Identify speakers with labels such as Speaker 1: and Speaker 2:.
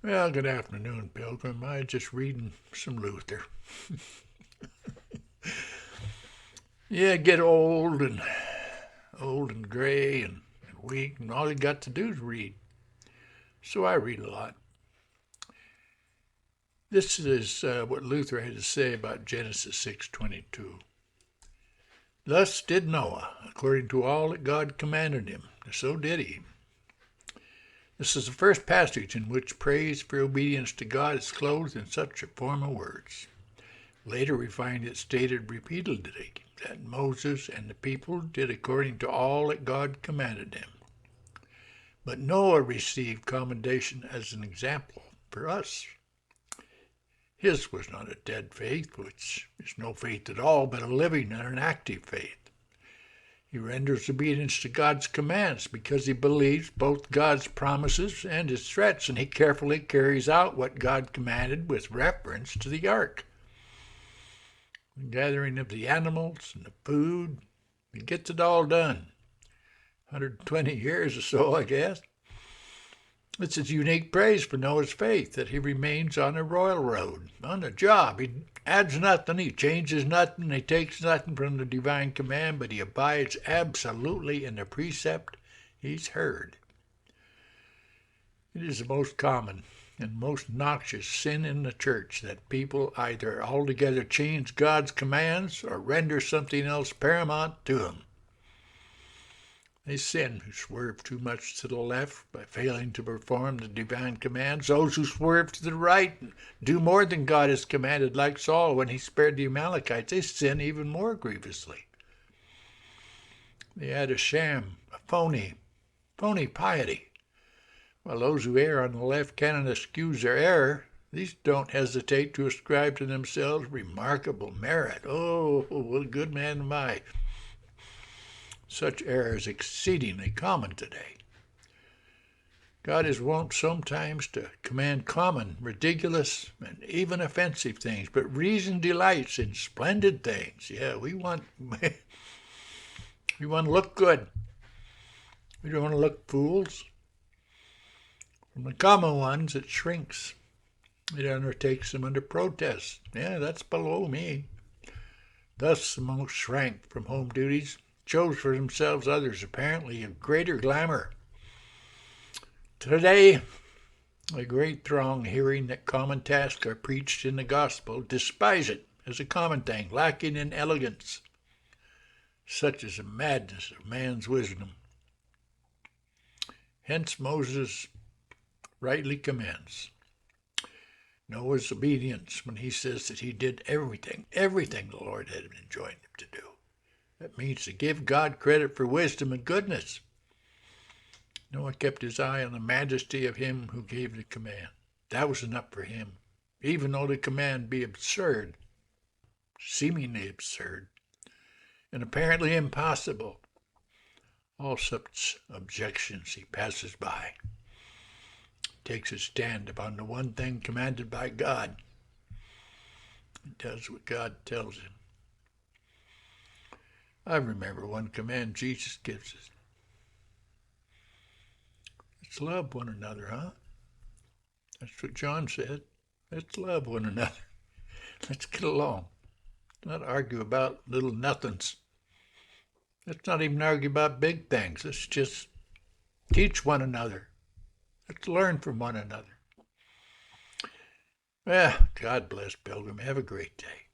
Speaker 1: Well, good afternoon, Pilgrim. I was just reading some Luther. Yeah, get old and gray and weak, and all you got to do is read. So I read a lot. This is what Luther had to say about Genesis 6:22. Thus did Noah, according to all that God commanded him. So did he. This is the first passage in which praise for obedience to God is clothed in such a form of words. Later we find it stated repeatedly that Moses and the people did according to all that God commanded them. But Noah received commendation as an example for us. His was not a dead faith, which is no faith at all, but a living and an active faith. He renders obedience to God's commands because he believes both God's promises and his threats, and he carefully carries out what God commanded with reference to the ark. The gathering of the animals and the food, he gets it all done. 120 years or so, I guess. It's his unique praise for Noah's faith that he remains on a royal road, on the job. He adds nothing, he changes nothing, he takes nothing from the divine command, but he abides absolutely in the precept he's heard. It is the most common and most noxious sin in the church that people either altogether change God's commands or render something else paramount to him. They sin who swerve too much to the left by failing to perform the divine commands. Those who swerve to the right and do more than God has commanded, like Saul when he spared the Amalekites, they sin even more grievously. They add a sham, a phony piety. While those who err on the left cannot excuse their error, these don't hesitate to ascribe to themselves remarkable merit. Oh, what a good man am I. Such error is exceedingly common today. God is wont sometimes to command common, ridiculous, and even offensive things, but reason delights in splendid things. Yeah, we want to look good. We don't want to look fools. From the common ones, it shrinks. It undertakes them under protest. Yeah, that's below me. Thus the most shrank from home duties, chose for themselves others apparently of greater glamour. Today, a great throng, hearing that common tasks are preached in the gospel, despise it as a common thing, lacking in elegance. Such is the madness of man's wisdom. Hence Moses rightly commends Noah's obedience when he says that he did everything the Lord had enjoined him to do. That means to give God credit for wisdom and goodness. Noah kept his eye on the majesty of him who gave the command. That was enough for him, even though the command be absurd, seemingly absurd, and apparently impossible. All such objections he passes by. Takes his stand upon the one thing commanded by God. He does what God tells him. I remember one command Jesus gives us. Let's love one another, huh? That's what John said. Let's love one another. Let's get along. Let's not argue about little nothings. Let's not even argue about big things. Let's just teach one another. Let's learn from one another. Well, God bless, Pilgrim. Have a great day.